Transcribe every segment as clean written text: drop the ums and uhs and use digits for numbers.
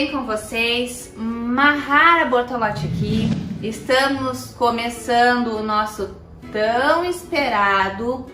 bem com vocês? Mahara Bortolotti aqui. Estamos começando o nosso tão esperado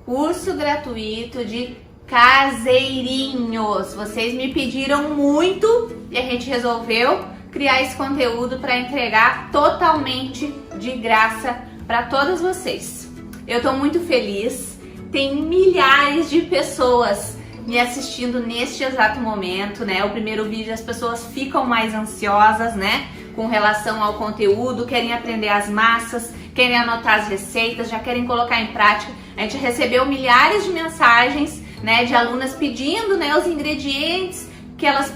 curso gratuito de caseirinhos. Vocês me pediram muito e a gente resolveu criar esse conteúdo para entregar totalmente de graça para todos vocês. Eu tô muito feliz, tem milhares de pessoas me assistindo neste exato momento, né? O primeiro vídeo as pessoas ficam mais ansiosas, né? Com relação ao conteúdo, querem aprender as massas, querem anotar as receitas, já querem colocar em prática. A gente recebeu milhares de mensagens, né? De alunas pedindo, né? Os ingredientes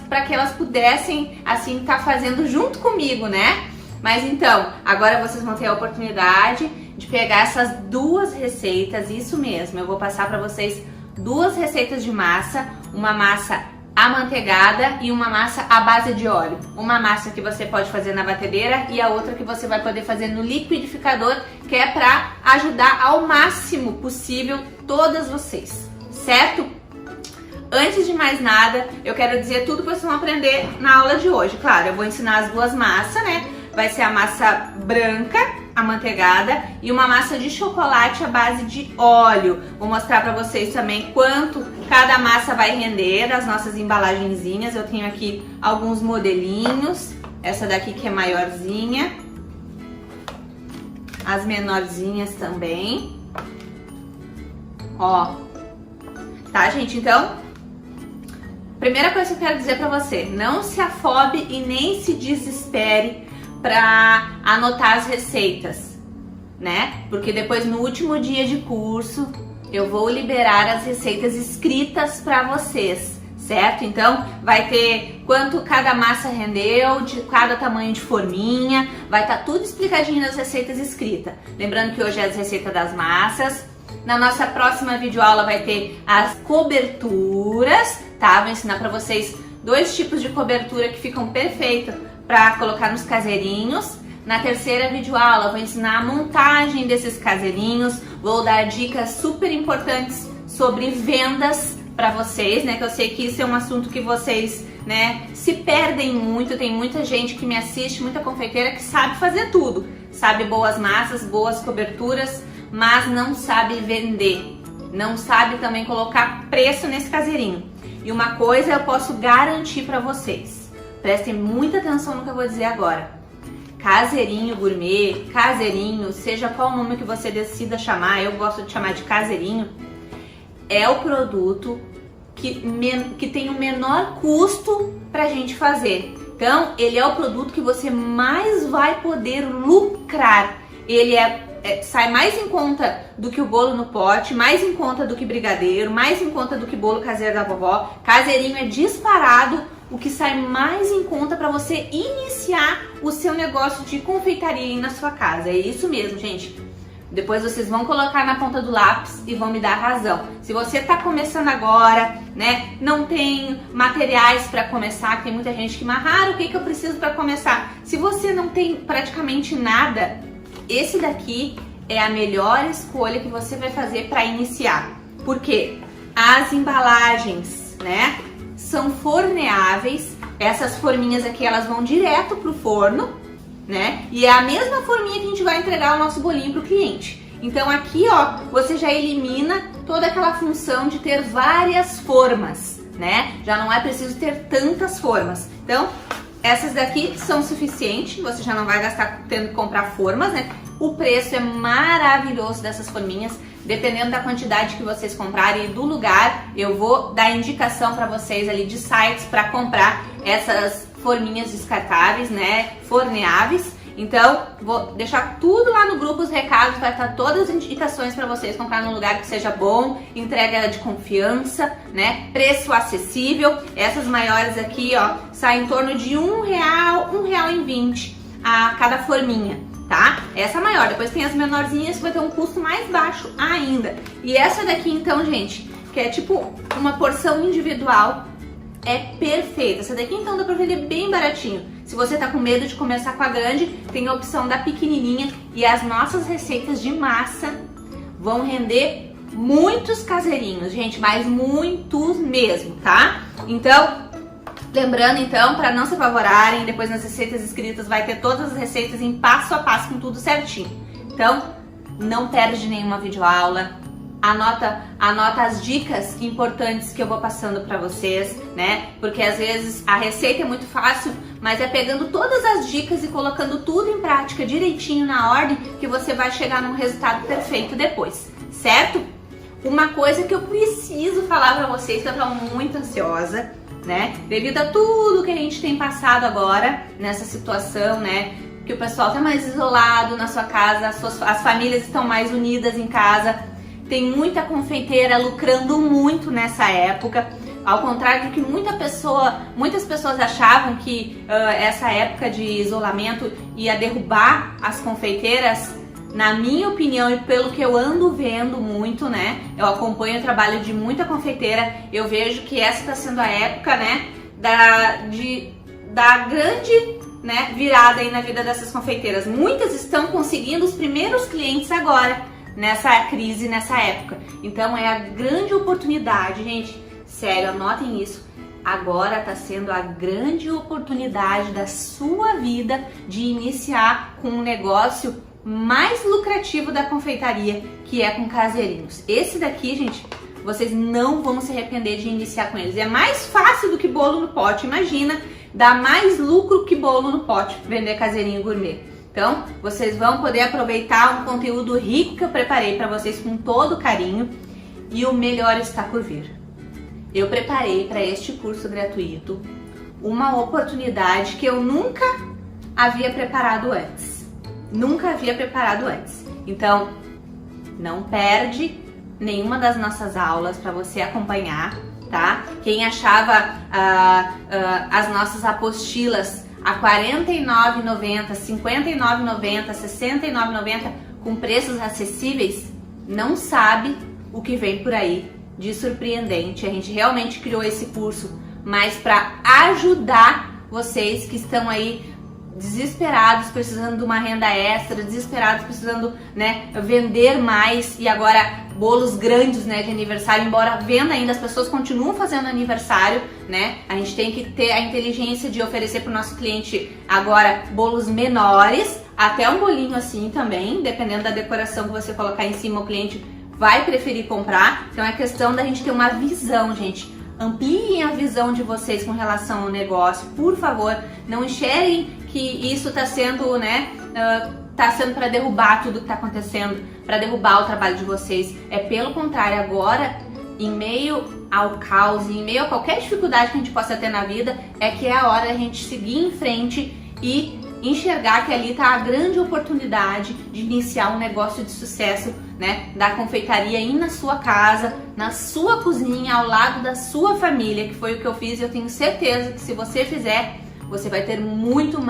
para que elas pudessem, assim, estar fazendo junto comigo, né? Mas então, agora vocês vão ter a oportunidade de pegar essas duas receitas, isso mesmo, eu vou passar para vocês duas receitas de massa, uma massa amanteigada e uma massa à base de óleo. Uma massa que você pode fazer na batedeira e a outra que você vai poder fazer no liquidificador, que é para ajudar ao máximo possível todas vocês, certo? Antes de mais nada, eu quero dizer tudo que vocês vão aprender na aula de hoje. Claro, eu vou ensinar as duas massas, né? Vai ser a massa branca, amanteigada, e uma massa de chocolate à base de óleo. Vou mostrar para vocês também quanto cada massa vai render, as nossas embalagenzinhas. Eu tenho aqui alguns modelinhos, essa daqui que é maiorzinha, as menorzinhas também. Ó, tá, gente? Então, primeira coisa que eu quero dizer para você, não se afobe e nem se desespere para anotar as receitas, né? Porque depois no último dia de curso eu vou liberar as receitas escritas para vocês, certo? Então vai ter quanto cada massa rendeu, de cada tamanho de forminha, vai estar tudo explicadinho nas receitas escritas. Lembrando que hoje é as receitas das massas. Na nossa próxima videoaula vai ter as coberturas, tá? Vou ensinar para vocês dois tipos de cobertura que ficam perfeitos para colocar nos caseirinhos. Na terceira videoaula eu vou ensinar a montagem desses caseirinhos, vou dar dicas super importantes sobre vendas para vocês, né? Que eu sei que isso é um assunto que vocês, né, se perdem muito. Tem muita gente que me assiste, muita confeiteira que sabe fazer tudo, sabe boas massas, boas coberturas, mas não sabe vender, não sabe também colocar preço nesse caseirinho. E uma coisa eu posso garantir para vocês, prestem muita atenção no que eu vou dizer agora. Caseirinho gourmet, caseirinho, seja qual nome que você decida chamar, eu gosto de chamar de caseirinho, é o produto que tem o menor custo pra gente fazer. Então, ele é o produto que você mais vai poder lucrar. Ele sai mais em conta do que o bolo no pote, mais em conta do que brigadeiro, mais em conta do que bolo caseiro da vovó. Caseirinho é disparado o que sai mais em conta para você iniciar o seu negócio de confeitaria aí na sua casa. É isso mesmo, gente. Depois vocês vão colocar na ponta do lápis e vão me dar razão. Se você tá começando agora, né, não tem materiais para começar, tem muita gente que Mahara, o que eu preciso para começar? Se você não tem praticamente nada, esse daqui é a melhor escolha que você vai fazer para iniciar. Porque as embalagens, né, são forneáveis. Essas forminhas aqui, elas vão direto pro forno, né? E é a mesma forminha que a gente vai entregar o nosso bolinho pro cliente. Então aqui, ó, você já elimina toda aquela função de ter várias formas, né? Já não é preciso ter tantas formas. Então, essas daqui são suficientes, você já não vai gastar tendo que comprar formas, né? O preço é maravilhoso dessas forminhas. Dependendo da quantidade que vocês comprarem e do lugar, eu vou dar indicação para vocês ali de sites para comprar essas forminhas descartáveis, né, forneáveis. Então, vou deixar tudo lá no grupo, os recados, vai estar todas as indicações para vocês comprar num lugar que seja bom, entrega de confiança, né, preço acessível. Essas maiores aqui, ó, saem em torno de R$1, R$1,20 a cada forminha. Tá? Essa maior, depois tem as menorzinhas que vai ter um custo mais baixo ainda. E essa daqui então, gente, que é tipo uma porção individual, é perfeita. Essa daqui então dá pra vender bem baratinho. Se você tá com medo de começar com a grande, tem a opção da pequenininha. E as nossas receitas de massa vão render muitos caseirinhos, gente, mas muitos mesmo, tá? Então, Lembrando então, para não se apavorarem, depois nas receitas escritas vai ter todas as receitas em passo a passo com tudo certinho. Então, não perde nenhuma videoaula, anota as dicas importantes que eu vou passando para vocês, né? Porque às vezes a receita é muito fácil, mas é pegando todas as dicas e colocando tudo em prática direitinho na ordem que você vai chegar num resultado perfeito depois, certo? Uma coisa que eu preciso falar para vocês, que eu tô muito ansiosa, né? Devido a tudo que a gente tem passado agora nessa situação, né? Que o pessoal tá mais isolado na sua casa, as famílias estão mais unidas em casa. Tem muita confeiteira lucrando muito nessa época, ao contrário do que muitas pessoas achavam que essa época de isolamento ia derrubar as confeiteiras. Na minha opinião e pelo que eu ando vendo muito, né, eu acompanho o trabalho de muita confeiteira, eu vejo que essa está sendo a época, né, da grande, né, virada aí na vida dessas confeiteiras. Muitas estão conseguindo os primeiros clientes agora, nessa crise, nessa época. Então é a grande oportunidade, gente, sério, anotem isso. Agora está sendo a grande oportunidade da sua vida de iniciar com um negócio mais lucrativo da confeitaria, que é com caseirinhos. Esse daqui, gente, vocês não vão se arrepender de iniciar com eles. É mais fácil do que bolo no pote, imagina, dá mais lucro que bolo no pote vender caseirinho gourmet. Então, vocês vão poder aproveitar um conteúdo rico que eu preparei para vocês com todo carinho, e o melhor está por vir. Eu preparei para este curso gratuito uma oportunidade que eu nunca havia preparado antes. Nunca havia preparado antes. Então, não perde nenhuma das nossas aulas para você acompanhar, tá? Quem achava as nossas apostilas a R$ 49,90, R$ 59,90, R$ 69,90 com preços acessíveis, não sabe o que vem por aí de surpreendente. A gente realmente criou esse curso mais para ajudar vocês que estão aí desesperados, precisando de uma renda extra, desesperados, precisando, né, vender mais, e agora bolos grandes, né, de aniversário, embora venda ainda, as pessoas continuam fazendo aniversário, né, a gente tem que ter a inteligência de oferecer para o nosso cliente agora bolos menores, até um bolinho assim também, dependendo da decoração que você colocar em cima, o cliente vai preferir comprar. Então é questão da gente ter uma visão, gente. Ampliem a visão de vocês com relação ao negócio, por favor. Não enxerguem que isso está sendo, né, tá sendo para derrubar tudo que está acontecendo, para derrubar o trabalho de vocês. É pelo contrário, agora, em meio ao caos, em meio a qualquer dificuldade que a gente possa ter na vida, é que é a hora da gente seguir em frente e enxergar que ali está a grande oportunidade de iniciar um negócio de sucesso, né, da confeitaria aí na sua casa, na sua cozinha, ao lado da sua família, que foi o que eu fiz, e eu tenho certeza que se você fizer, você vai ter muito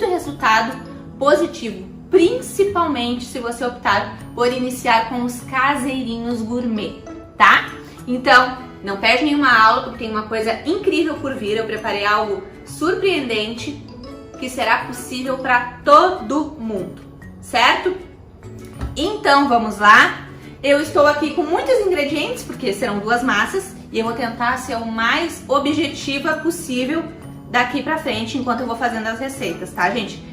resultado positivo, principalmente se você optar por iniciar com os caseirinhos gourmet, tá? Então, não perde nenhuma aula, porque tem uma coisa incrível por vir. Eu preparei algo surpreendente que será possível para todo mundo, certo? Então vamos lá. Eu estou aqui com muitos ingredientes, porque serão 2 massas, e eu vou tentar ser o mais objetiva possível daqui pra frente, enquanto eu vou fazendo as receitas, tá, gente?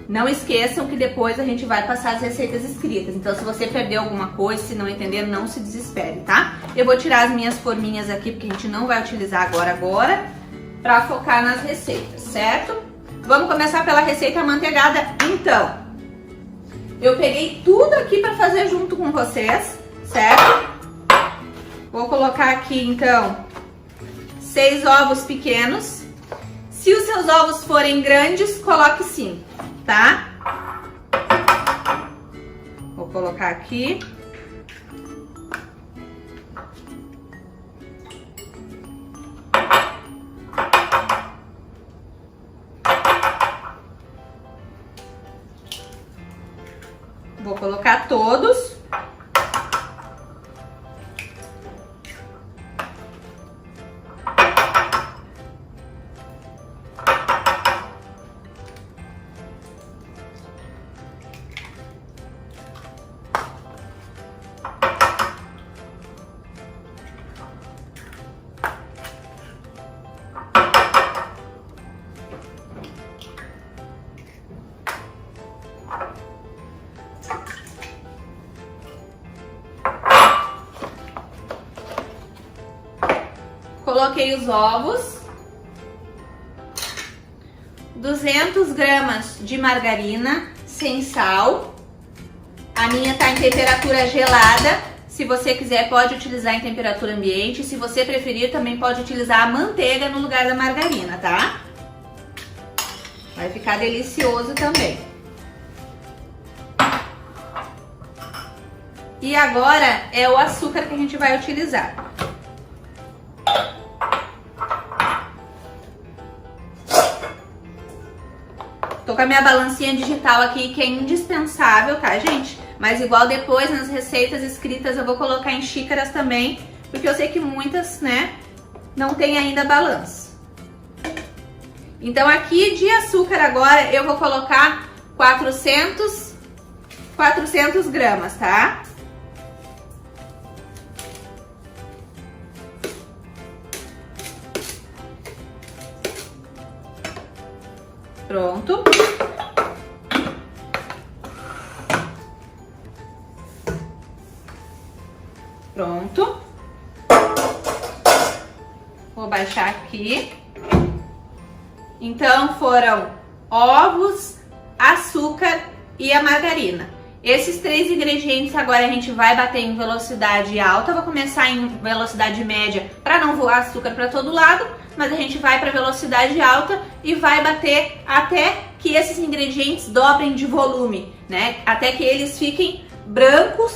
Não esqueçam que depois a gente vai passar as receitas escritas, então se você perdeu alguma coisa, se não entender, não se desespere, tá? Eu vou tirar as minhas forminhas aqui, porque a gente não vai utilizar agora, pra focar nas receitas, certo? Vamos começar pela receita amanteigada, então. Eu peguei tudo aqui pra fazer junto com vocês, certo? Vou colocar aqui, então, 6 ovos pequenos. Se os seus ovos forem grandes, coloque 5, tá? Vou colocar aqui. Vou colocar todos. Coloquei os ovos, 200 gramas de margarina sem sal. A minha tá em temperatura gelada. Se você quiser, pode utilizar em temperatura ambiente. Se você preferir, também pode utilizar a manteiga no lugar da margarina, tá? Vai ficar delicioso também. E agora é o açúcar que a gente vai utilizar. Tô com a minha balancinha digital aqui, que é indispensável, tá, gente? Mas igual depois nas receitas escritas eu vou colocar em xícaras também, porque eu sei que muitas, né, não tem ainda balança. Então aqui de açúcar agora eu vou colocar 400 gramas, tá? Pronto. Pronto. Vou baixar aqui. Então foram ovos, açúcar e a margarina. Esses 3 ingredientes agora a gente vai bater em velocidade alta. Vou começar em velocidade média para não voar açúcar para todo lado, mas a gente vai para velocidade alta e vai bater até que esses ingredientes dobrem de volume, né? Até que eles fiquem branco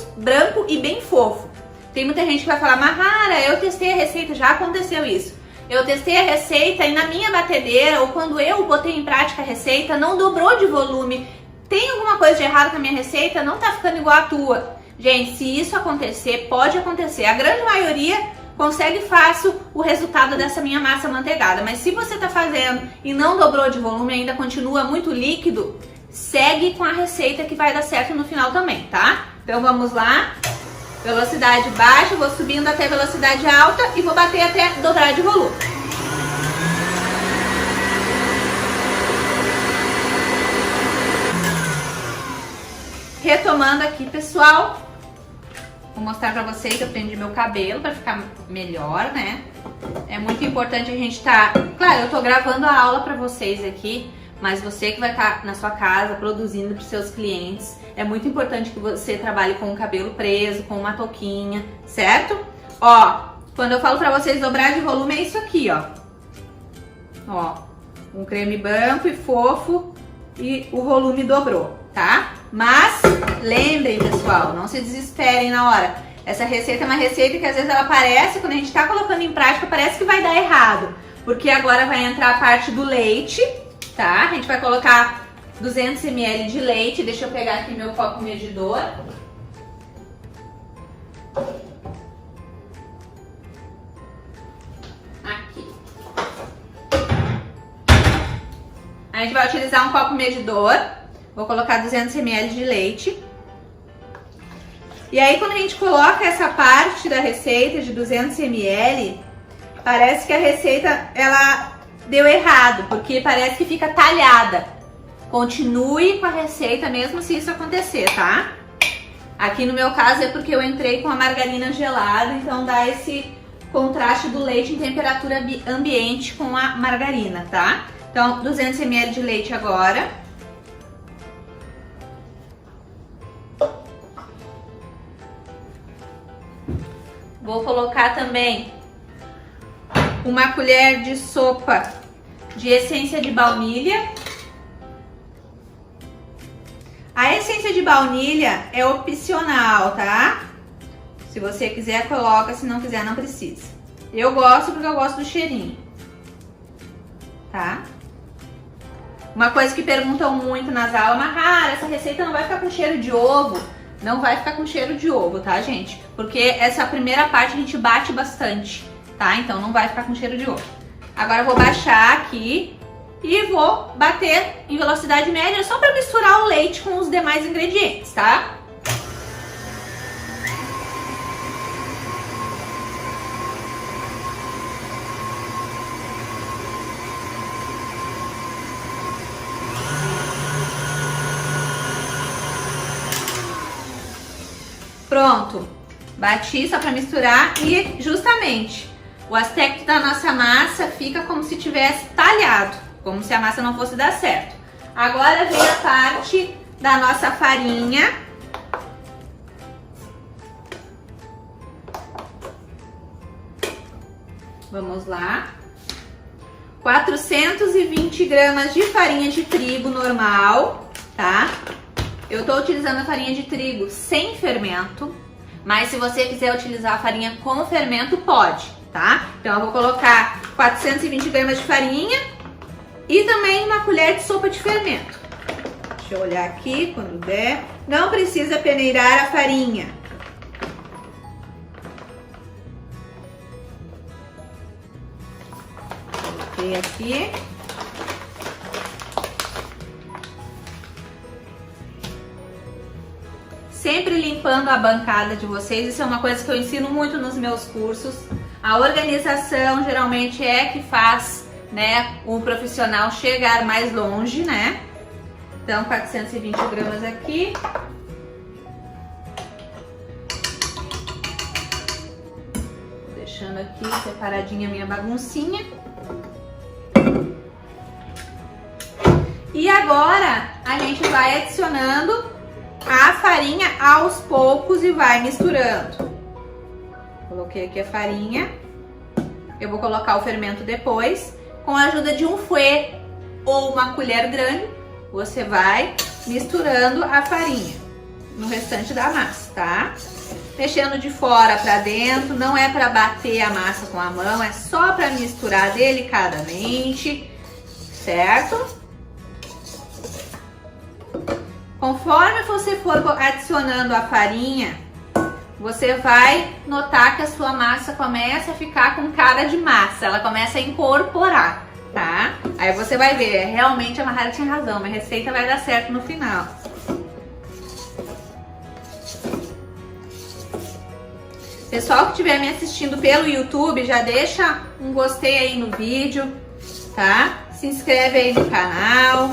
e bem fofo. Tem muita gente que vai falar, Mahara, eu testei a receita, já aconteceu isso. Eu testei a receita e na minha batedeira, ou quando eu botei em prática a receita, não dobrou de volume. Tem alguma coisa de errado com a minha receita? Não tá ficando igual a tua. Gente, se isso acontecer, pode acontecer. A grande maioria consegue fácil o resultado dessa minha massa manteigada. Mas se você tá fazendo e não dobrou de volume, ainda continua muito líquido, segue com a receita que vai dar certo no final também, tá? Então vamos lá. Velocidade baixa, vou subindo até velocidade alta e vou bater até dobrar de volume. Retomando aqui, pessoal, vou mostrar pra vocês, eu prendi meu cabelo pra ficar melhor, né? É muito importante a gente tá... Claro, eu tô gravando a aula pra vocês aqui, mas você que vai estar na sua casa produzindo para os seus clientes, é muito importante que você trabalhe com o cabelo preso, com uma touquinha, certo? Ó, quando eu falo para vocês dobrar de volume, é isso aqui, ó. Ó, um creme branco e fofo e o volume dobrou, tá? Mas lembrem, pessoal, não se desesperem na hora. Essa receita é uma receita que às vezes ela parece, quando a gente tá colocando em prática, parece que vai dar errado. Porque agora vai entrar a parte do leite, tá? A gente vai colocar 200 ml de leite. Deixa eu pegar aqui meu copo medidor. Aqui. A gente vai utilizar um copo medidor. Vou colocar 200 ml de leite. E aí quando a gente coloca essa parte da receita de 200 ml, parece que a receita ela deu errado, porque parece que fica talhada. Continue com a receita mesmo se isso acontecer, tá? Aqui no meu caso é porque eu entrei com a margarina gelada, então dá esse contraste do leite em temperatura ambiente com a margarina, tá? Então 200 ml de leite agora. Vou colocar também uma colher de sopa de essência de baunilha. A essência de baunilha é opcional, tá? Se você quiser, coloca. Se não quiser, não precisa. Eu gosto porque eu gosto do cheirinho, tá? Uma coisa que perguntam muito nas aulas, Mahara, essa receita não vai ficar com cheiro de ovo? Não vai ficar com cheiro de ovo, tá, gente? Porque essa primeira parte a gente bate bastante, tá? Então não vai ficar com cheiro de ovo. Agora eu vou baixar aqui e vou bater em velocidade média só para misturar o leite com os demais ingredientes, tá? Pronto, bati só para misturar e justamente o aspecto da nossa massa fica como se tivesse talhado, como se a massa não fosse dar certo. Agora vem a parte da nossa farinha. Vamos lá. 420 gramas de farinha de trigo normal, tá? Eu tô utilizando a farinha de trigo sem fermento, mas se você quiser utilizar a farinha com fermento, pode, tá? Então eu vou colocar 420 gramas de farinha e também uma colher de sopa de fermento. Deixa eu olhar aqui quando der. Não precisa peneirar a farinha. Coloquei aqui. Sempre limpando a bancada de vocês, isso é uma coisa que eu ensino muito nos meus cursos. A organização geralmente é que faz, né, o profissional chegar mais longe, né? Então, 420 gramas aqui. Vou deixando aqui separadinha a minha baguncinha. E agora a gente vai adicionando a farinha aos poucos e vai misturando. Coloquei aqui a farinha. Eu vou colocar o fermento depois. Com a ajuda de um fouet ou uma colher grande, você vai misturando a farinha no restante da massa, tá? Mexendo de fora para dentro, não é para bater a massa com a mão, é só para misturar delicadamente, certo? Conforme você for adicionando a farinha, você vai notar que a sua massa começa a ficar com cara de massa, ela começa a incorporar, tá? Aí você vai ver, realmente a Mahara tinha razão, minha receita vai dar certo no final. Pessoal que estiver me assistindo pelo YouTube, já deixa um gostei aí no vídeo, tá? Se inscreve aí no canal.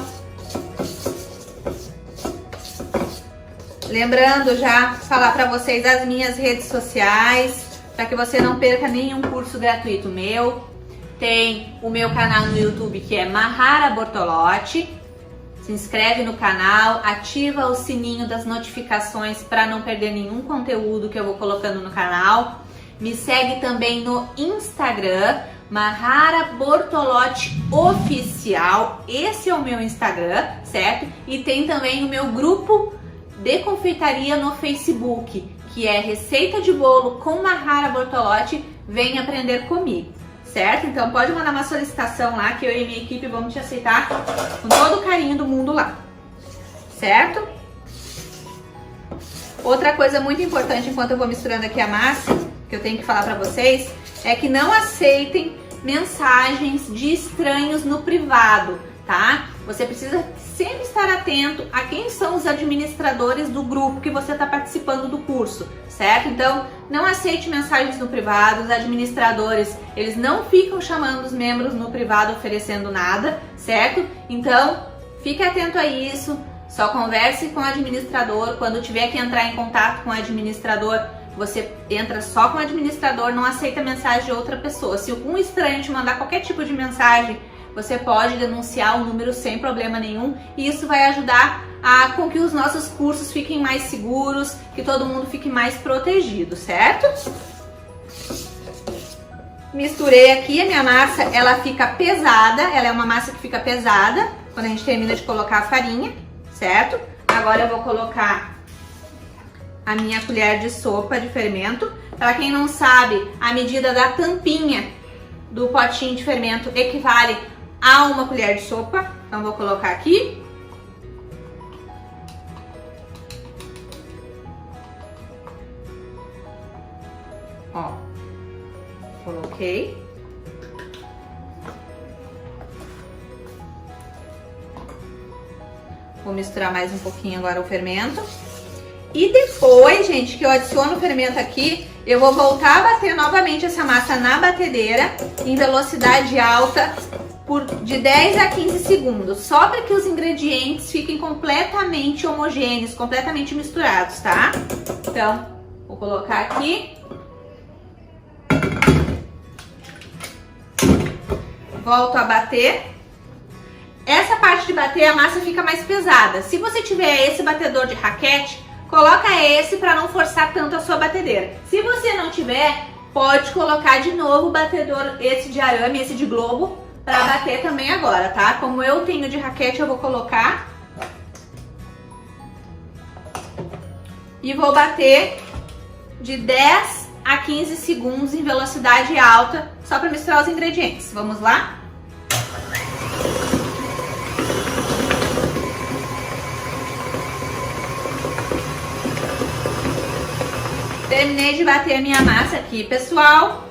Lembrando já falar para vocês as minhas redes sociais, para que você não perca nenhum curso gratuito meu. Tem o meu canal no YouTube que é Mahara Bortolotti. Se inscreve no canal, ativa o sininho das notificações para não perder nenhum conteúdo que eu vou colocando no canal. Me segue também no Instagram, Mahara Bortolotti Oficial. Esse é o meu Instagram, certo? E tem também o meu grupo de confeitaria no Facebook, que é Receita de Bolo com Mahara Bortolotti. Vem aprender comigo, certo? Então pode mandar uma solicitação lá que eu e minha equipe vamos te aceitar com todo o carinho do mundo lá, certo? Outra coisa muito importante enquanto eu vou misturando aqui a massa, que eu tenho que falar pra vocês, é que não aceitem mensagens de estranhos no privado, tá? Você precisa sempre estar atento a quem são os administradores do grupo que você está participando do curso, certo? Então, não aceite mensagens no privado, os administradores, eles não ficam chamando os membros no privado oferecendo nada, certo? Então, fique atento a isso, só converse com o administrador, quando tiver que entrar em contato com o administrador, você entra só com o administrador, não aceita mensagem de outra pessoa. Se um estranho te mandar qualquer tipo de mensagem, você pode denunciar o número sem problema nenhum e isso vai ajudar com que os nossos cursos fiquem mais seguros, que todo mundo fique mais protegido, certo? Misturei aqui, a minha massa, ela fica pesada, ela é uma massa que fica pesada quando a gente termina de colocar a farinha, certo? Agora eu vou colocar a minha colher de sopa de fermento. Para quem não sabe, a medida da tampinha do potinho de fermento equivale a uma colher de sopa. Então vou colocar aqui. Ó, coloquei. Vou misturar mais um pouquinho agora o fermento. E depois, gente, que eu adiciono o fermento aqui, eu vou voltar a bater novamente essa massa na batedeira em velocidade alta por de 10 a 15 segundos, só para que os ingredientes fiquem completamente homogêneos, completamente misturados, tá? Então, vou colocar aqui. volto a bater. Essa parte de bater, a massa fica mais pesada. Se você tiver esse batedor de raquete, coloca esse para não forçar tanto a sua batedeira. Se você não tiver, pode colocar de novo o batedor, esse de arame, esse de globo, para bater também agora, tá? Como eu tenho de raquete, eu vou colocar. E vou bater de 10 a 15 segundos em velocidade alta, só para misturar os ingredientes. Vamos lá? Terminei de bater a minha massa aqui, pessoal.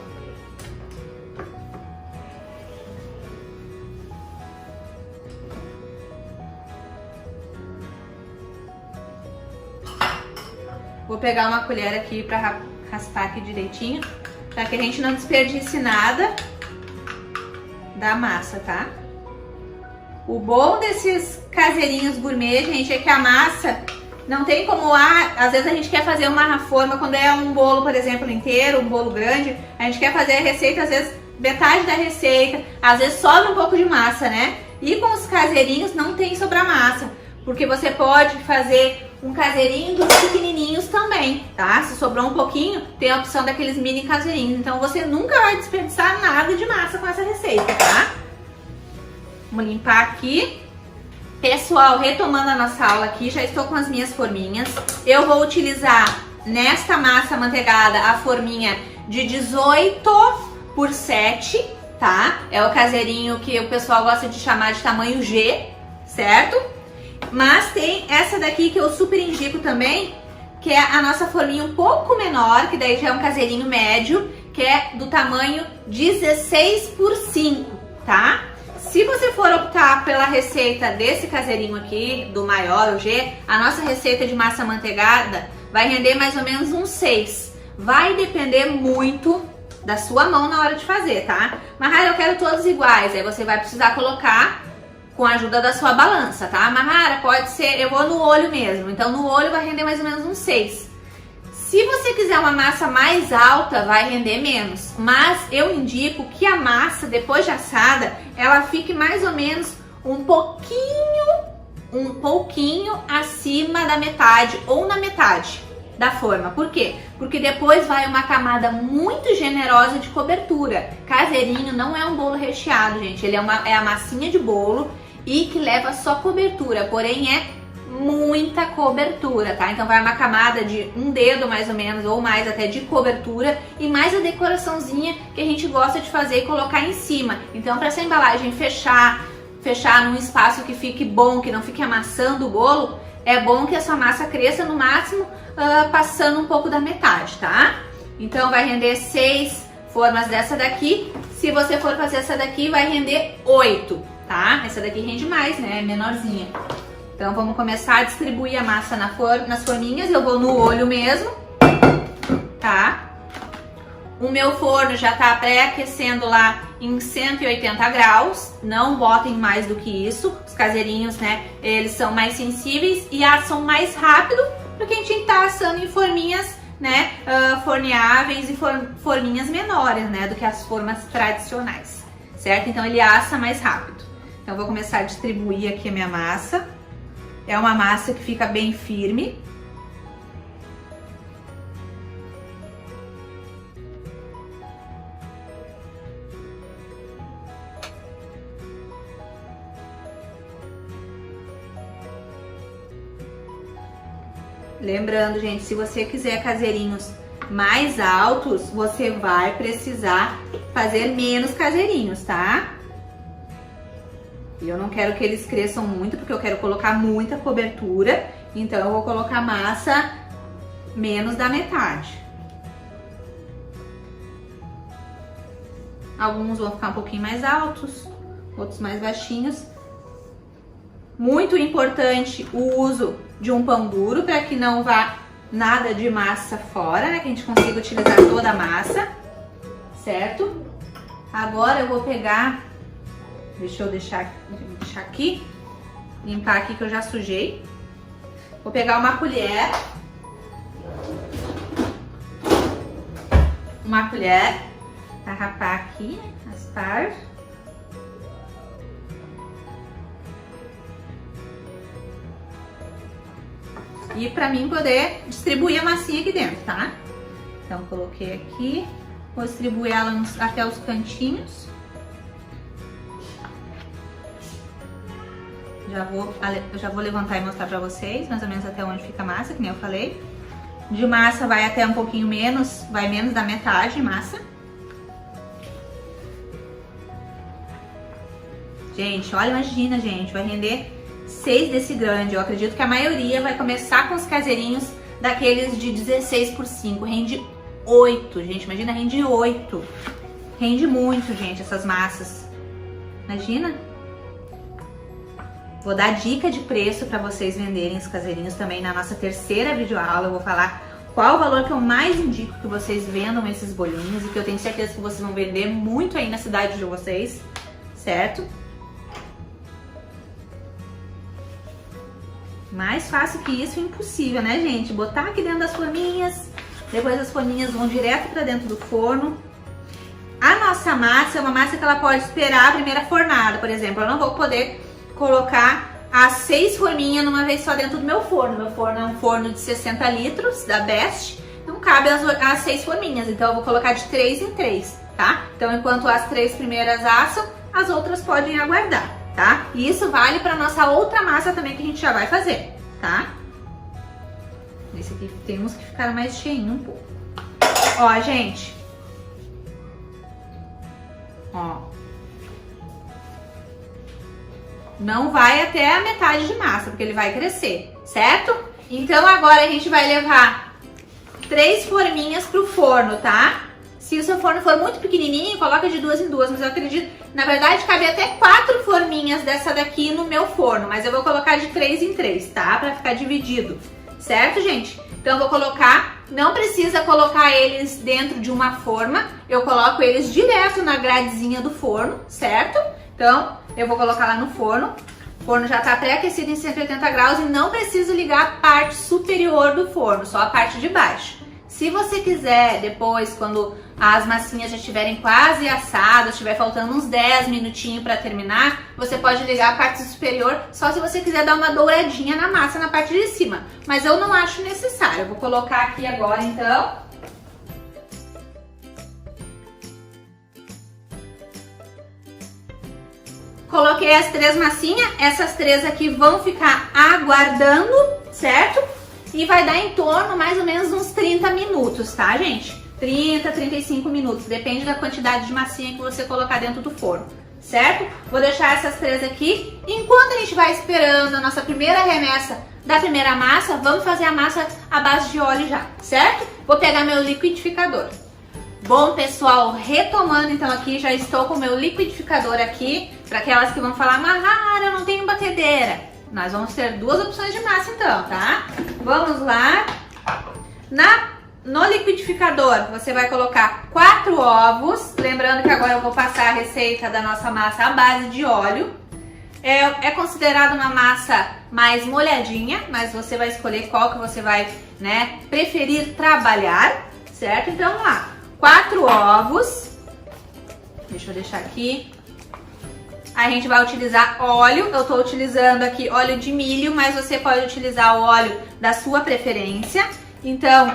Vou pegar uma colher aqui para raspar aqui direitinho, para que a gente não desperdice nada da massa, tá? O bom desses caseirinhos gourmet, gente, é que a massa não tem como, às vezes a gente quer fazer uma forma, quando é um bolo, por exemplo, inteiro, um bolo grande, a gente quer fazer a receita, às vezes metade da receita, às vezes sobra um pouco de massa, né? E com os caseirinhos não tem sobrar massa, porque você pode fazer um caseirinho dos pequenininhos também, tá? Se sobrou um pouquinho, tem a opção daqueles mini caseirinhos, então você nunca vai desperdiçar nada de massa com essa receita, tá? Vamos limpar aqui. Pessoal, retomando a nossa aula aqui, já estou com as minhas forminhas. Eu vou utilizar nesta massa amanteigada a forminha de 18 por 7, tá? É o caseirinho que o pessoal gosta de chamar de tamanho G, certo? Mas tem essa daqui que eu super indico também, que é a nossa forminha um pouco menor, que daí já é um caseirinho médio, que é do tamanho 16 por 5, tá? Se você for optar pela receita desse caseirinho aqui, do maior, o G, a nossa receita de massa amanteigada vai render mais ou menos uns 6. Vai depender muito da sua mão na hora de fazer, tá? Mahara, eu quero todos iguais, aí você vai precisar colocar com a ajuda da sua balança, tá? Mahara, pode ser, eu vou no olho mesmo, então no olho vai render mais ou menos uns 6. Se você quiser uma massa mais alta, vai render menos, mas eu indico que a massa, depois de assada, ela fique mais ou menos um pouquinho acima da metade ou na metade da forma. Por quê? Porque depois vai uma camada muito generosa de cobertura. Caseirinho não é um bolo recheado, gente, ele é a massinha de bolo e que leva só cobertura, porém é muita cobertura, tá? Então vai uma camada de um dedo mais ou menos, ou mais até, de cobertura, e mais a decoraçãozinha que a gente gosta de fazer e colocar em cima. Então para essa embalagem fechar num espaço que fique bom, que não fique amassando o bolo, é bom que a sua massa cresça no máximo passando um pouco da metade, tá? Então vai render 6 formas dessa daqui. Se você for fazer essa daqui, vai render 8, tá? Essa daqui rende mais, né? É menorzinha. Então vamos começar a distribuir a massa nas forminhas. Eu vou no olho mesmo, tá? O meu forno já tá pré-aquecendo lá em 180 graus. Não botem mais do que isso. Os caseirinhos, né, eles são mais sensíveis e assam mais rápido, porque a gente tá assando em forminhas, né, forneáveis e forminhas menores, né, do que as formas tradicionais, certo? Então ele assa mais rápido. Então eu vou começar a distribuir aqui a minha massa. É uma massa que fica bem firme. Lembrando, gente, se você quiser caseirinhos mais altos, você vai precisar fazer menos caseirinhos, tá? E eu não quero que eles cresçam muito, porque eu quero colocar muita cobertura. Então eu vou colocar massa menos da metade. Alguns vão ficar um pouquinho mais altos, outros mais baixinhos. Muito importante o uso de um pão duro, para que não vá nada de massa fora, né? Que a gente consiga utilizar toda a massa, certo? Agora eu vou pegar... Deixa eu deixar aqui, limpar aqui que eu já sujei. Vou pegar uma colher para rapar aqui as partes. e pra mim poder distribuir a massinha aqui dentro, tá? Então coloquei aqui, vou distribuir ela até os cantinhos. Já vou levantar e mostrar pra vocês, mais ou menos até onde fica a massa, que nem eu falei. De massa vai até um pouquinho menos, vai menos da metade de massa. Gente, olha, imagina, gente, vai render 6 desse grande. Eu acredito que a maioria vai começar com os caseirinhos daqueles de 16 por 5. Rende 8, gente, imagina, rende 8. Rende muito, gente, essas massas. Imagina. Vou dar dica de preço para vocês venderem os caseirinhos também na nossa terceira videoaula. Eu vou falar qual o valor que eu mais indico que vocês vendam esses bolinhos e que eu tenho certeza que vocês vão vender muito aí na cidade de vocês, certo? Mais fácil que isso é impossível, né, gente? Botar aqui dentro das forminhas, depois as forminhas vão direto para dentro do forno. A nossa massa é uma massa que ela pode esperar a primeira fornada, por exemplo. Eu não vou poder colocar as 6 forminhas numa vez só dentro do meu forno. Meu forno é um forno de 60 litros da Best, não cabe as 6 forminhas, então eu vou colocar de 3 em 3, tá? Então enquanto as 3 primeiras assam, as outras podem aguardar. Tá? E isso vale para nossa outra massa também que a gente já vai fazer, tá? Esse aqui tem uns que ficaram mais cheinho um pouco. Ó, gente. Ó. Não vai até a metade de massa, porque ele vai crescer, certo? Então agora a gente vai levar 3 forminhas pro forno, tá? Se o seu forno for muito pequenininho, coloca de 2 em 2, mas eu acredito, na verdade, cabe até 4 forminhas dessa daqui no meu forno, mas eu vou colocar de 3 em 3, tá? Pra ficar dividido, certo, gente? Então eu vou colocar, não precisa colocar eles dentro de uma forma, eu coloco eles direto na gradezinha do forno, certo? Então eu vou colocar lá no forno, o forno já tá pré-aquecido em 180 graus e não preciso ligar a parte superior do forno, só a parte de baixo. Se você quiser, depois, quando as massinhas já estiverem quase assadas, estiver faltando uns 10 minutinhos para terminar, você pode ligar a parte superior só se você quiser dar uma douradinha na massa na parte de cima. Mas eu não acho necessário. Eu vou colocar aqui agora, então. Coloquei as 3 massinhas. Essas 3 aqui vão ficar aguardando, certo? E vai dar em torno mais ou menos uns 30 minutos, tá, gente? 30, 35 minutos, depende da quantidade de massinha que você colocar dentro do forno, certo? Vou deixar essas 3 aqui. Enquanto a gente vai esperando a nossa primeira remessa da primeira massa, vamos fazer a massa à base de óleo já, certo? Vou pegar meu liquidificador. Bom, pessoal, retomando então aqui, já estou com o meu liquidificador aqui, para aquelas que vão falar, Mahara, eu não tenho batedeira. Nós vamos ter 2 opções de massa então, tá? Vamos lá. No liquidificador, você vai colocar 4 ovos. Lembrando que agora eu vou passar a receita da nossa massa à base de óleo. É considerado uma massa mais molhadinha, mas você vai escolher qual que você vai, né, preferir trabalhar, certo? Então, vamos lá. 4 ovos. Deixa eu deixar aqui. A gente vai utilizar óleo, eu tô utilizando aqui óleo de milho, mas você pode utilizar o óleo da sua preferência. Então,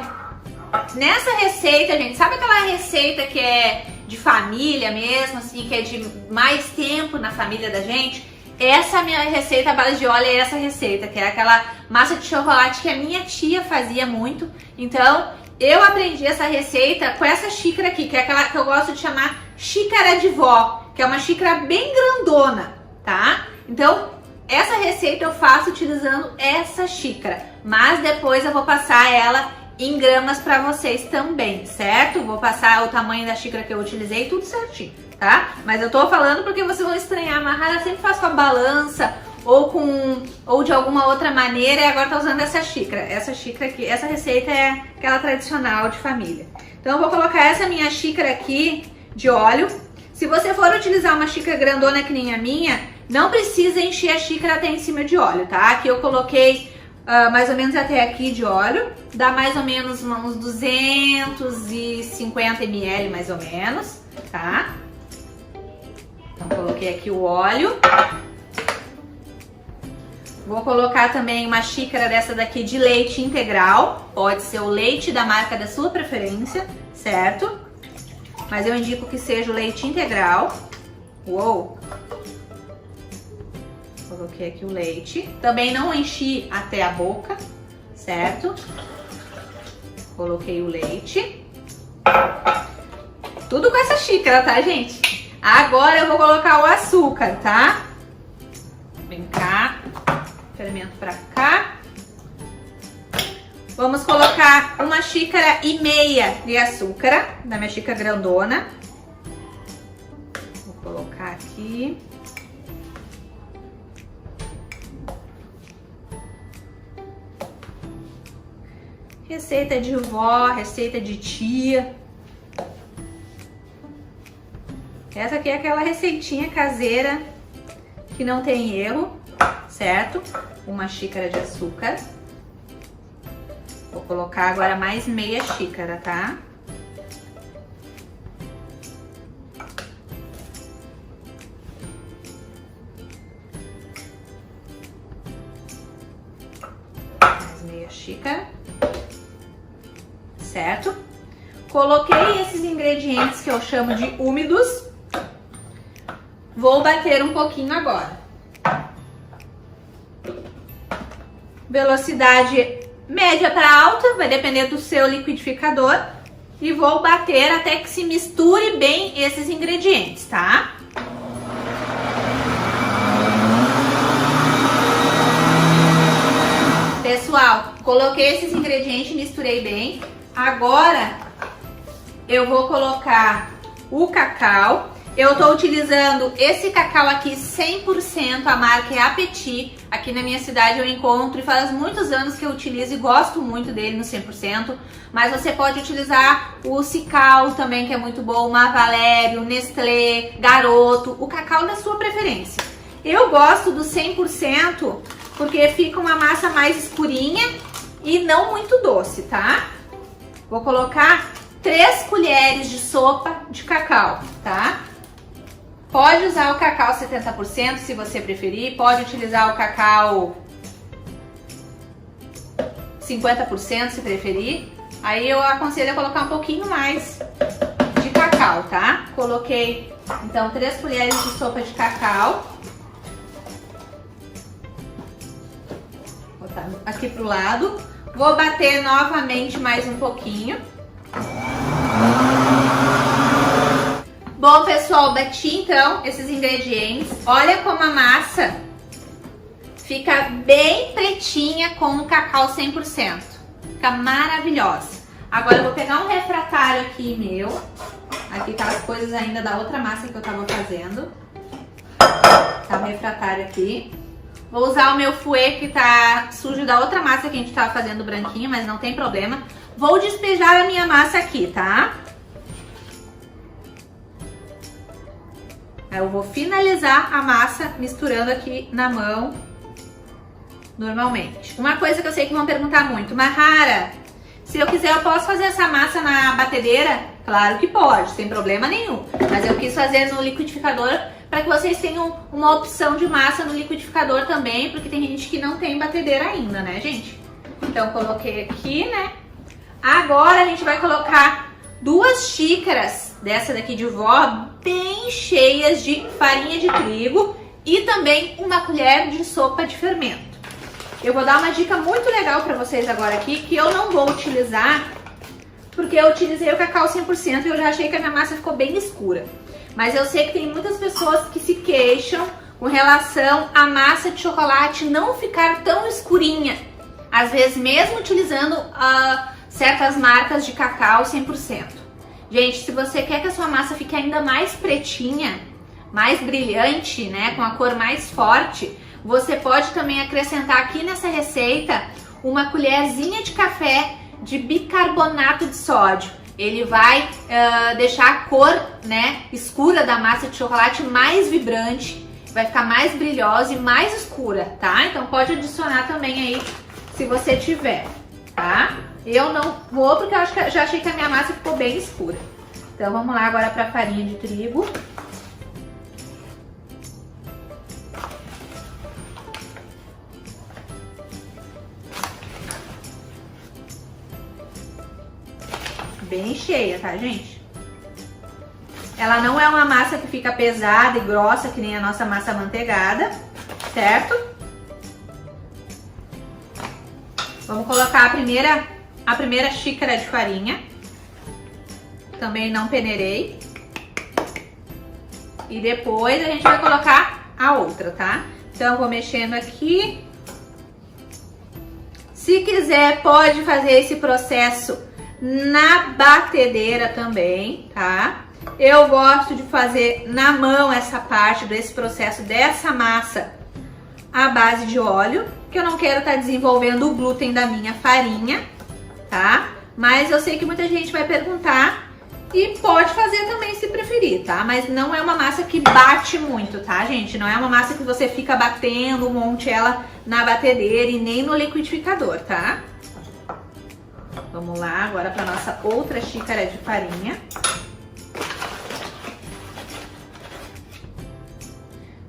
nessa receita, gente, sabe aquela receita que é de família mesmo, assim, que é de mais tempo na família da gente? Essa minha receita à base de óleo é essa receita, que é aquela massa de chocolate que a minha tia fazia muito. Então, eu aprendi essa receita com essa xícara aqui, que é aquela que eu gosto de chamar xícara de vó, que é uma xícara bem grandona, tá? Então, essa receita eu faço utilizando essa xícara, mas depois eu vou passar ela em gramas para vocês também, certo? Vou passar o tamanho da xícara que eu utilizei, tudo certinho, tá? Mas eu tô falando porque vocês vão estranhar, Mahara sempre faz com a balança ou de alguma outra maneira e agora tá usando essa xícara. Essa xícara aqui, essa receita é aquela tradicional de família. Então eu vou colocar essa minha xícara aqui de óleo. Se você for utilizar uma xícara grandona que nem a minha, não precisa encher a xícara até em cima de óleo, tá? Aqui eu coloquei mais ou menos até aqui de óleo, dá mais ou menos uns 250 ml mais ou menos, tá? Então coloquei aqui o óleo. Vou colocar também uma xícara dessa daqui de leite integral. Pode ser o leite da marca da sua preferência, certo? Mas eu indico que seja o leite integral. Uou! Coloquei aqui o leite. Também não enchi até a boca, certo? Coloquei o leite. Tudo com essa xícara, tá, gente? Agora eu vou colocar o açúcar, tá? Vem cá. Fermento pra cá. Vamos colocar 1,5 xícaras de açúcar, da minha xícara grandona. Vou colocar aqui. Receita de vó, receita de tia. Essa aqui é aquela receitinha caseira que não tem erro, certo? 1 xícara de açúcar. Vou colocar agora mais meia xícara, tá? Mais meia xícara. Certo? Coloquei esses ingredientes que eu chamo de úmidos. Vou bater um pouquinho agora. Velocidade média para alta, vai depender do seu liquidificador. E vou bater até que se misture bem esses ingredientes, tá? Pessoal, coloquei esses ingredientes, misturei bem. Agora eu vou colocar o cacau. Eu tô utilizando esse cacau aqui 100%, a marca é Apeti. Aqui na minha cidade eu encontro e faz muitos anos que eu utilizo e gosto muito dele no 100%. Mas você pode utilizar o Cical também, que é muito bom, o Mavalério, Nestlé, Garoto, o cacau da sua preferência. Eu gosto do 100% porque fica uma massa mais escurinha e não muito doce, tá? Vou colocar 3 colheres de sopa de cacau, tá? Pode usar o cacau 70% se você preferir, pode utilizar o cacau 50% se preferir. Aí eu aconselho a colocar um pouquinho mais de cacau, tá? Coloquei, então, 3 colheres de sopa de cacau. Vou botar aqui pro lado. Vou bater novamente mais um pouquinho. Bom, pessoal, bati então esses ingredientes. Olha como a massa fica bem pretinha com o cacau 100%. Fica maravilhosa. Agora eu vou pegar um refratário aqui meu. Aqui tá as coisas ainda da outra massa que eu tava fazendo. Tá o refratário aqui. Vou usar o meu fouet que tá sujo da outra massa que a gente tava fazendo branquinho, mas não tem problema. Vou despejar a minha massa aqui, tá? Eu vou finalizar a massa misturando aqui na mão, normalmente. Uma coisa que eu sei que vão perguntar muito, Mahara, se eu quiser eu posso fazer essa massa na batedeira? Claro que pode, sem problema nenhum. Mas eu quis fazer no liquidificador para que vocês tenham uma opção de massa no liquidificador também, porque tem gente que não tem batedeira ainda, né, gente? Então, coloquei aqui, né? Agora a gente vai colocar 2 xícaras dessa daqui de vó, bem cheias de farinha de trigo e também 1 colher de sopa de fermento. Eu vou dar uma dica muito legal para vocês agora aqui, que eu não vou utilizar, porque eu utilizei o cacau 100% e eu já achei que a minha massa ficou bem escura. Mas eu sei que tem muitas pessoas que se queixam com relação à massa de chocolate não ficar tão escurinha. Às vezes mesmo utilizando certas marcas de cacau 100%. Gente, se você quer que a sua massa fique ainda mais pretinha, mais brilhante, né, com a cor mais forte, você pode também acrescentar aqui nessa receita 1 colherzinha de café de bicarbonato de sódio. Ele vai deixar a cor, né, escura da massa de chocolate mais vibrante, vai ficar mais brilhosa e mais escura, tá? Então pode adicionar também aí se você tiver, tá? Eu não vou porque eu já achei que a minha massa ficou bem escura. Então vamos lá agora para a farinha de trigo. bem cheia, tá, gente? Ela não é uma massa que fica pesada e grossa, que nem a nossa massa amanteigada, certo? Vamos colocar a primeira xícara de farinha. Também não peneirei. E depois a gente vai colocar a outra, tá? Então, eu vou mexendo aqui. Se quiser, pode fazer esse processo na batedeira também, tá? Eu gosto de fazer na mão essa parte desse processo dessa massa à base de óleo, que eu não quero estar desenvolvendo o glúten da minha farinha, tá? Mas eu sei que muita gente vai perguntar e pode fazer também se preferir, tá? Mas não é uma massa que bate muito, tá, gente? Não é uma massa que você fica batendo um monte ela na batedeira e nem no liquidificador, tá? Vamos lá agora para nossa outra xícara de farinha.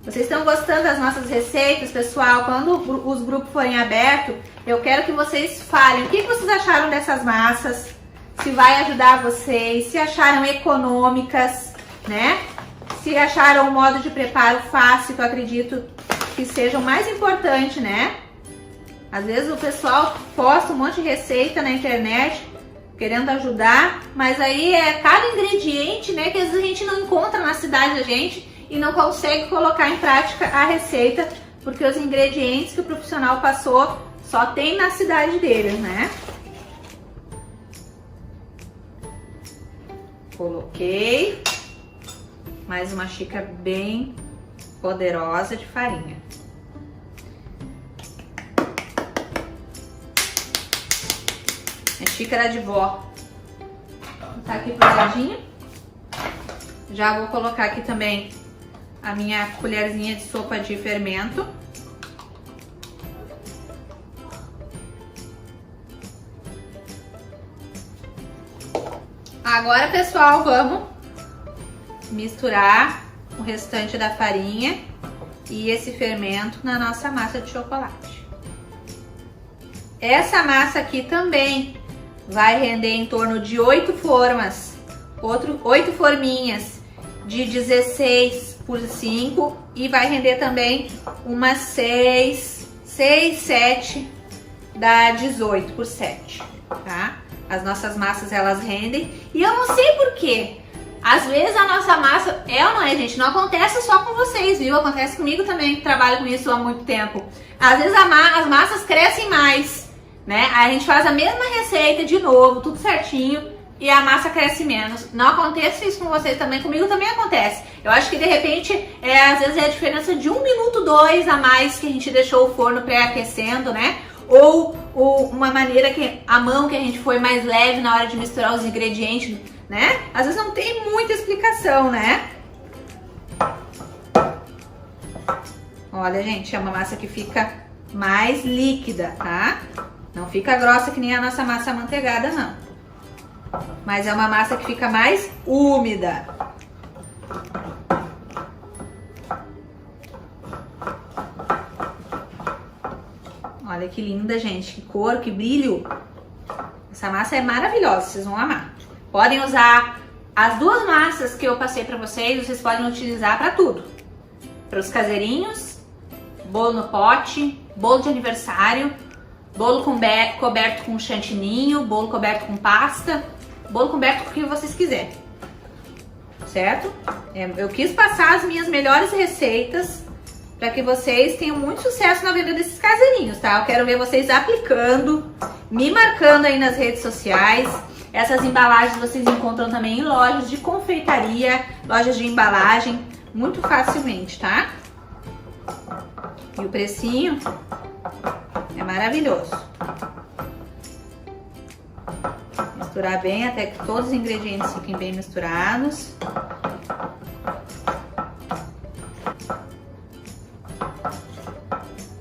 Vocês estão gostando das nossas receitas, pessoal? Quando os grupos forem abertos, eu quero que vocês falem o que vocês acharam dessas massas, se vai ajudar vocês, se acharam econômicas, né? Se acharam o modo de preparo fácil, que eu acredito que seja o mais importante, né? Às vezes o pessoal posta um monte de receita na internet, querendo ajudar, mas aí é cada ingrediente, né, que às vezes a gente não encontra na cidade da gente e não consegue colocar em prática a receita, porque os ingredientes que o profissional passou só tem na cidade deles, né? Coloquei mais uma xícara bem poderosa de farinha. É xícara de vó. Tá aqui pro ladinho. Já vou colocar aqui também a minha colherzinha de sopa de fermento. Agora, pessoal, vamos misturar o restante da farinha e esse fermento na nossa massa de chocolate. Essa massa aqui também vai render em torno de 8 formas, 8 forminhas de 16 por 5 e vai render também umas 6, 7 dá 18 por 7, tá? As nossas massas, elas rendem. E eu não sei porquê. Às vezes a nossa massa, ou não é, gente? Não acontece só com vocês, viu? Acontece comigo também, que trabalho com isso há muito tempo. Às vezes as massas crescem mais, né? Aí a gente faz a mesma receita de novo, tudo certinho, e a massa cresce menos. Não acontece isso com vocês também, comigo também acontece. Eu acho que de repente, às vezes é a diferença de 1 minuto, 2 a mais que a gente deixou o forno pré-aquecendo, né? Ou uma maneira que a mão que a gente foi mais leve na hora de misturar os ingredientes, né? Às vezes não tem muita explicação, né? Olha, gente, é uma massa que fica mais líquida, tá? Não fica grossa que nem a nossa massa amanteigada, não. Mas é uma massa que fica mais úmida. Olha que linda, gente, que cor, que brilho. Essa massa é maravilhosa, vocês vão amar. Podem usar as duas massas que eu passei pra vocês, vocês podem utilizar pra tudo. Para os caseirinhos, bolo no pote, bolo de aniversário, bolo coberto com chantininho, bolo coberto com pasta, bolo coberto com o que vocês quiserem. Certo? Eu quis passar as minhas melhores receitas para que vocês tenham muito sucesso na venda desses caseirinhos, tá? Eu quero ver vocês aplicando, me marcando aí nas redes sociais. Essas embalagens vocês encontram também em lojas de confeitaria, lojas de embalagem, muito facilmente, tá? E o precinho é maravilhoso. Misturar bem até que todos os ingredientes fiquem bem misturados.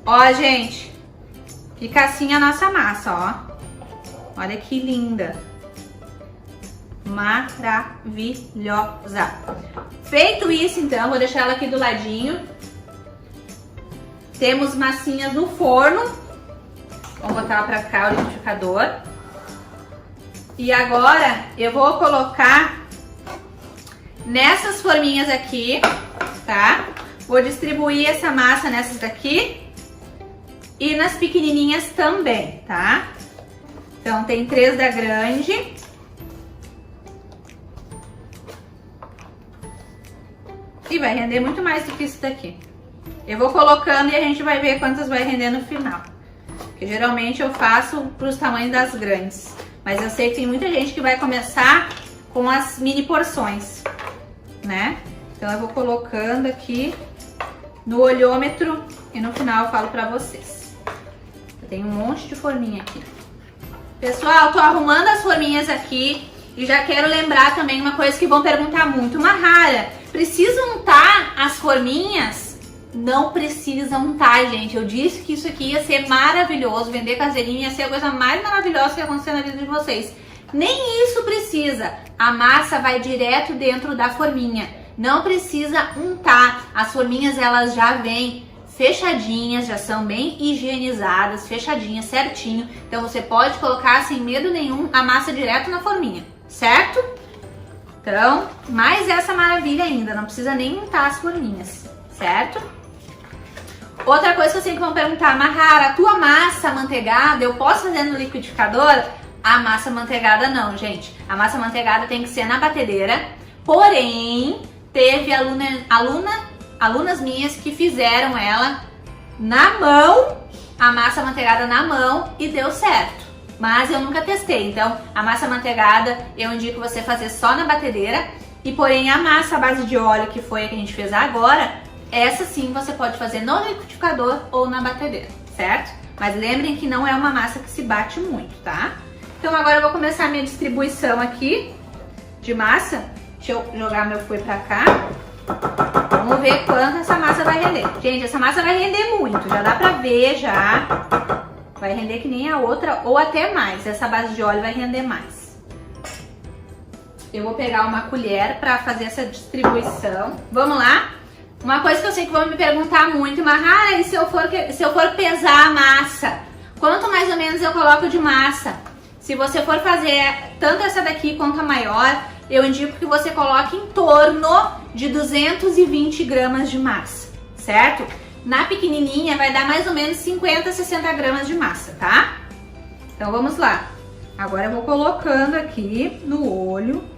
Ó, gente, fica assim a nossa massa, ó. Olha que linda. Maravilhosa. Feito isso, então, vou deixar ela aqui do ladinho. Temos massinhas no forno. Vamos botar ela pra cá, o liquidificador. E agora eu vou colocar nessas forminhas aqui, tá? Vou distribuir essa massa nessas daqui e nas pequenininhas também, tá? Então tem 3 da grande. E vai render muito mais do que isso daqui. Eu vou colocando e a gente vai ver quantas vai render no final. Porque geralmente eu faço para os tamanhos das grandes. Mas eu sei que tem muita gente que vai começar com as mini porções, né? Então eu vou colocando aqui no olhômetro e no final eu falo pra vocês. Eu tenho um monte de forminha aqui. Pessoal, tô arrumando as forminhas aqui e já quero lembrar também uma coisa que vão perguntar muito. Mahara, precisa untar as forminhas? Não precisa untar, gente. Eu disse que isso aqui ia ser maravilhoso. Vender caseirinho ia ser a coisa mais maravilhosa que ia acontecer na vida de vocês. Nem isso precisa. A massa vai direto dentro da forminha. Não precisa untar. As forminhas, elas já vêm fechadinhas, já são bem higienizadas, fechadinhas, certinho. Então você pode colocar sem medo nenhum a massa direto na forminha, certo? Então, mais essa maravilha ainda. Não precisa nem untar as forminhas, certo? Outra coisa que eu sempre vão perguntar, Mahara, a tua massa manteigada eu posso fazer no liquidificador? A massa manteigada não, gente. A massa manteigada tem que ser na batedeira. Porém, teve alunas minhas que fizeram ela na mão, a massa manteigada na mão, e deu certo. Mas eu nunca testei, então a massa manteigada eu indico você fazer só na batedeira. E porém a massa à base de óleo, que foi a que a gente fez agora, essa sim você pode fazer no liquidificador ou na batedeira, certo? Mas lembrem que não é uma massa que se bate muito, tá? Então agora eu vou começar a minha distribuição aqui de massa. Deixa eu jogar meu fouet pra cá. Vamos ver quanto essa massa vai render. Gente, essa massa vai render muito, já dá pra ver já. Vai render que nem a outra ou até mais. Essa base de óleo vai render mais. Eu vou pegar uma colher pra fazer essa distribuição. Vamos lá? Uma coisa que eu sei que vão me perguntar muito, Mahara, e se eu for pesar a massa? Quanto mais ou menos eu coloco de massa? Se você for fazer tanto essa daqui quanto a maior, eu indico que você coloque em torno de 220 gramas de massa, certo? Na pequenininha vai dar mais ou menos 50, 60 gramas de massa, tá? Então vamos lá. Agora eu vou colocando aqui no olho.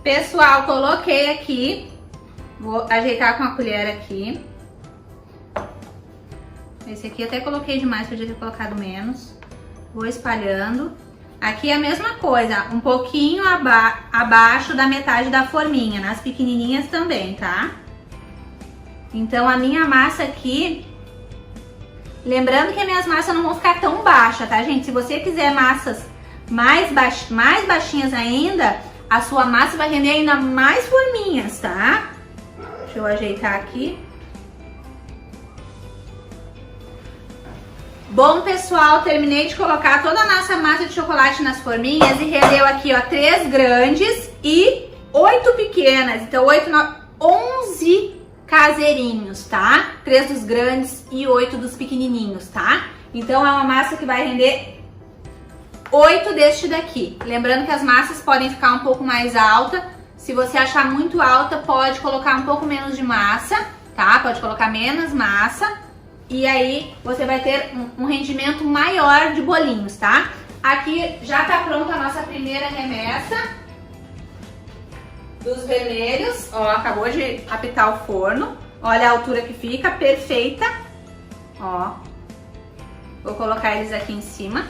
Pessoal, coloquei aqui, vou ajeitar com a colher aqui. Esse aqui até coloquei demais, podia ter colocado menos. Vou espalhando. Aqui é a mesma coisa, um pouquinho abaixo da metade da forminha, nas pequenininhas também, tá? Então a minha massa aqui, lembrando que as minhas massas não vão ficar tão baixas, tá, gente? Se você quiser massas mais baixinhas ainda, a sua massa vai render ainda mais forminhas, tá? Deixa eu ajeitar aqui. Bom, pessoal, terminei de colocar toda a nossa massa de chocolate nas forminhas e rendeu aqui, ó, 3 grandes e 8 pequenas. Então, 11 caseirinhos, tá? 3 dos grandes e 8 dos pequenininhos, tá? Então, é uma massa que vai render 8 deste daqui. Lembrando que as massas podem ficar um pouco mais alta. Se você achar muito alta, pode colocar um pouco menos de massa, tá? Pode colocar menos massa. E aí você vai ter um rendimento maior de bolinhos, tá? Aqui já tá pronta a nossa primeira remessa dos vermelhos. Ó, acabou de apitar o forno. Olha a altura que fica, perfeita. Ó, vou colocar eles aqui em cima.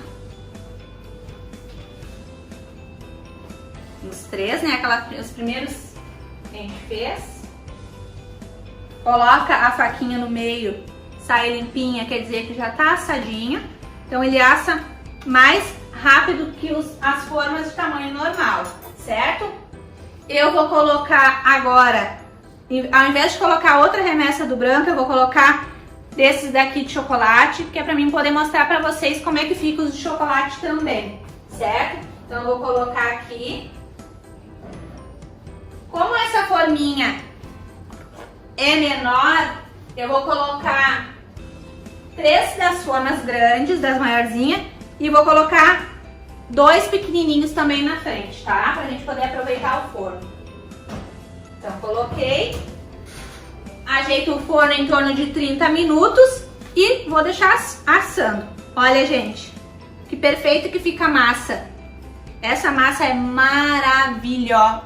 Os 3, né? Os primeiros que a gente fez. Coloca a faquinha no meio, sai limpinha, quer dizer que já tá assadinho. Então ele assa mais rápido que as formas de tamanho normal, certo? Eu vou colocar agora ao invés de colocar outra remessa do branco, eu vou colocar desses daqui de chocolate, que é pra mim poder mostrar pra vocês como é que fica os de chocolate também, certo? Então eu vou colocar aqui. Como essa forminha é menor, eu vou colocar 3 das formas grandes, das maiorzinhas, e vou colocar 2 pequenininhos também na frente, tá? Pra gente poder aproveitar o forno. Então, coloquei, ajeito o forno em torno de 30 minutos e vou deixar assando. Olha, gente, que perfeito que fica a massa. Essa massa é maravilhosa.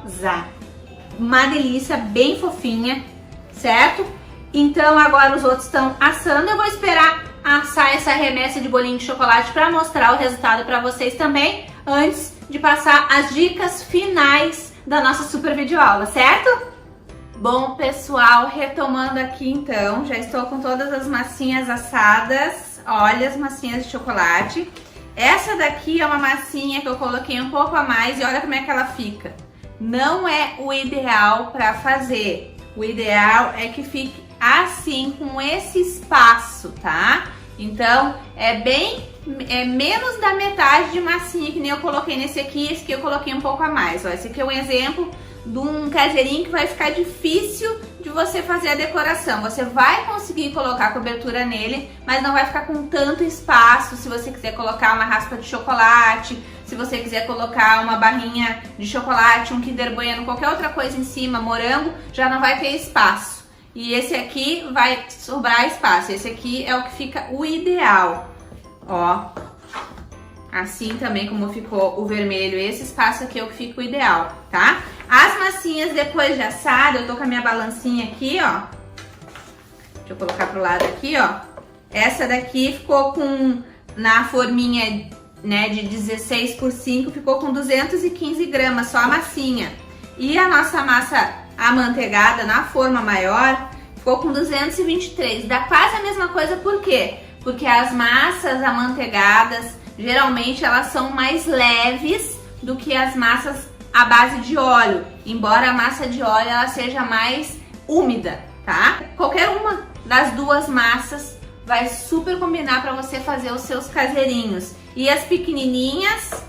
Uma delícia, bem fofinha, certo? Então agora os outros estão assando, eu vou esperar assar essa remessa de bolinho de chocolate para mostrar o resultado para vocês também, antes de passar as dicas finais da nossa super videoaula, certo? Bom, pessoal, retomando aqui então, já estou com todas as massinhas assadas, olha as massinhas de chocolate. Essa daqui é uma massinha que eu coloquei um pouco a mais e olha como é que ela fica. Não é o ideal para fazer, o ideal é que fique assim, com esse espaço, tá? Então, é menos da metade de massinha que nem eu coloquei nesse aqui, esse aqui eu coloquei um pouco a mais, ó. Esse aqui é um exemplo de um caseirinho que vai ficar difícil de você fazer a decoração. Você vai conseguir colocar a cobertura nele, mas não vai ficar com tanto espaço. Se você quiser colocar uma raspa de chocolate, se você quiser colocar uma barrinha de chocolate, um Kinder Bueno, qualquer outra coisa em cima, morango, já não vai ter espaço. E esse aqui vai sobrar espaço. Esse aqui é o que fica o ideal. Ó, assim também como ficou o vermelho, esse espaço aqui é o que fica o ideal, tá? As massinhas depois de assada, eu tô com a minha balancinha aqui, ó. Deixa eu colocar pro lado aqui, ó. Essa daqui ficou com, na forminha, né, de 16 por 5, ficou com 215 gramas, só a massinha. E a nossa massa amanteigada na forma maior ficou com 223, dá quase a mesma coisa, por quê? Porque as massas amanteigadas, geralmente elas são mais leves do que as massas à base de óleo, embora a massa de óleo ela seja mais úmida, tá? Qualquer uma das duas massas vai super combinar para você fazer os seus caseirinhos. E as pequenininhas,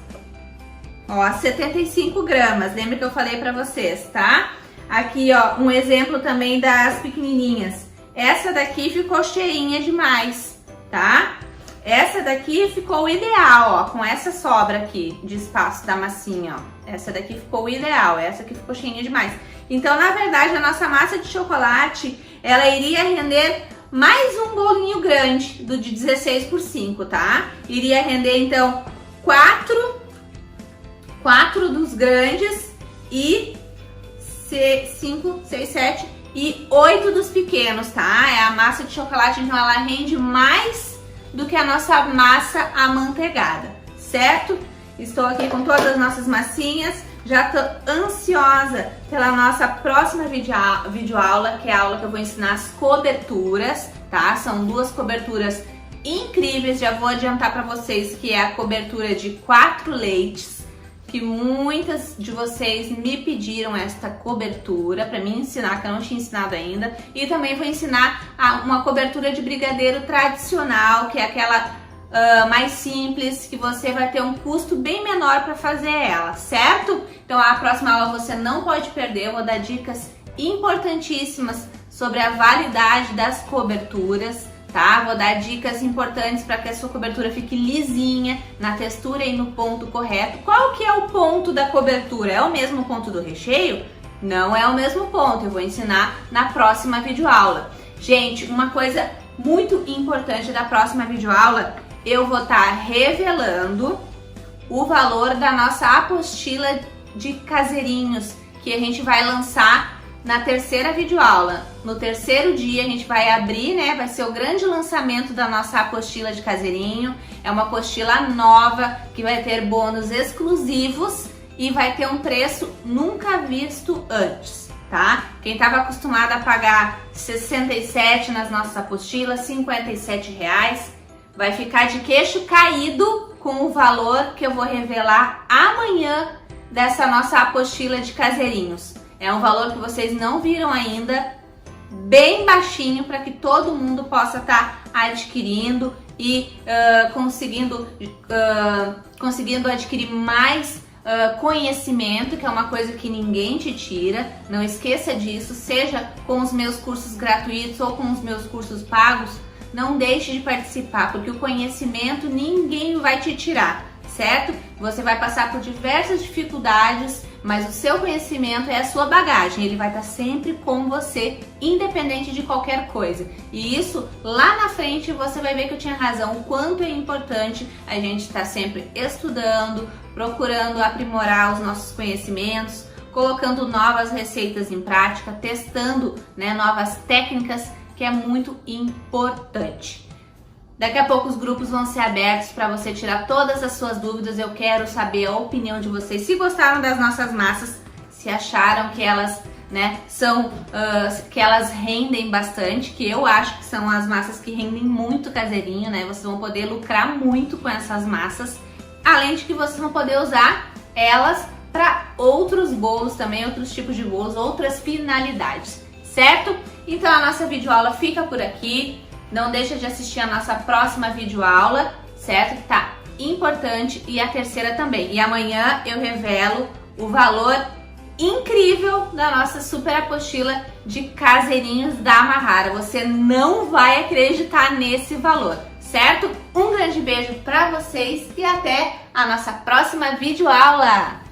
ó, 75 gramas, lembra que eu falei para vocês, tá? Aqui, ó, um exemplo também das pequenininhas. Essa daqui ficou cheinha demais, tá? Essa daqui ficou ideal, ó, com essa sobra aqui de espaço da massinha, ó. Essa daqui ficou ideal, essa aqui ficou cheinha demais. Então, na verdade, a nossa massa de chocolate, ela iria render mais um bolinho grande do de 16 por 5, tá? Iria render, então, 4 dos grandes e 5, 6, 7 e 8 dos pequenos, tá? É a massa de chocolate, então ela rende mais do que a nossa massa amanteigada, certo? Estou aqui com todas as nossas massinhas, já tô ansiosa pela nossa próxima videoaula, que é a aula que eu vou ensinar as coberturas, tá? São duas coberturas incríveis, já vou adiantar para vocês que é a cobertura de 4 leites, que muitas de vocês me pediram esta cobertura para me ensinar, que eu não tinha ensinado ainda. E também vou ensinar uma cobertura de brigadeiro tradicional, que é aquela mais simples, que você vai ter um custo bem menor para fazer ela, certo? Então a próxima aula você não pode perder, eu vou dar dicas importantíssimas sobre a validade das coberturas, tá? Vou dar dicas importantes para que a sua cobertura fique lisinha, na textura e no ponto correto. Qual que é o ponto da cobertura? É o mesmo ponto do recheio? Não é o mesmo ponto, eu vou ensinar na próxima videoaula. Gente, uma coisa muito importante da próxima videoaula, eu vou estar revelando o valor da nossa apostila de caseirinhos, que a gente vai lançar na terceira videoaula. No terceiro dia a gente vai abrir, né? Vai ser o grande lançamento da nossa apostila de caseirinho. É uma apostila nova que vai ter bônus exclusivos e vai ter um preço nunca visto antes, tá? Quem estava acostumado a pagar 67 nas nossas apostilas, R$57, vai ficar de queixo caído com o valor que eu vou revelar amanhã dessa nossa apostila de caseirinhos. É um valor que vocês não viram ainda, bem baixinho, para que todo mundo possa estar adquirindo e conseguindo adquirir mais conhecimento, que é uma coisa que ninguém te tira. Não esqueça disso, seja com os meus cursos gratuitos ou com os meus cursos pagos, não deixe de participar, porque o conhecimento ninguém vai te tirar, certo? Você vai passar por diversas dificuldades, mas o seu conhecimento é a sua bagagem, ele vai estar sempre com você, independente de qualquer coisa. E isso, lá na frente, você vai ver que eu tinha razão, o quanto é importante a gente estar sempre estudando, procurando aprimorar os nossos conhecimentos, colocando novas receitas em prática, testando, né, novas técnicas, que é muito importante. Daqui a pouco os grupos vão ser abertos para você tirar todas as suas dúvidas. Eu quero saber a opinião de vocês, se gostaram das nossas massas, se acharam que elas, né, que elas rendem bastante, que eu acho que são as massas que rendem muito caseirinho, né? Vocês vão poder lucrar muito com essas massas, além de que vocês vão poder usar elas para outros bolos também, outros tipos de bolos, outras finalidades, certo? Então a nossa videoaula fica por aqui. Não deixa de assistir a nossa próxima videoaula, certo? Que tá importante, e a terceira também. E amanhã eu revelo o valor incrível da nossa super apostila de caseirinhos da Mahara. Você não vai acreditar nesse valor, certo? Um grande beijo pra vocês e até a nossa próxima videoaula!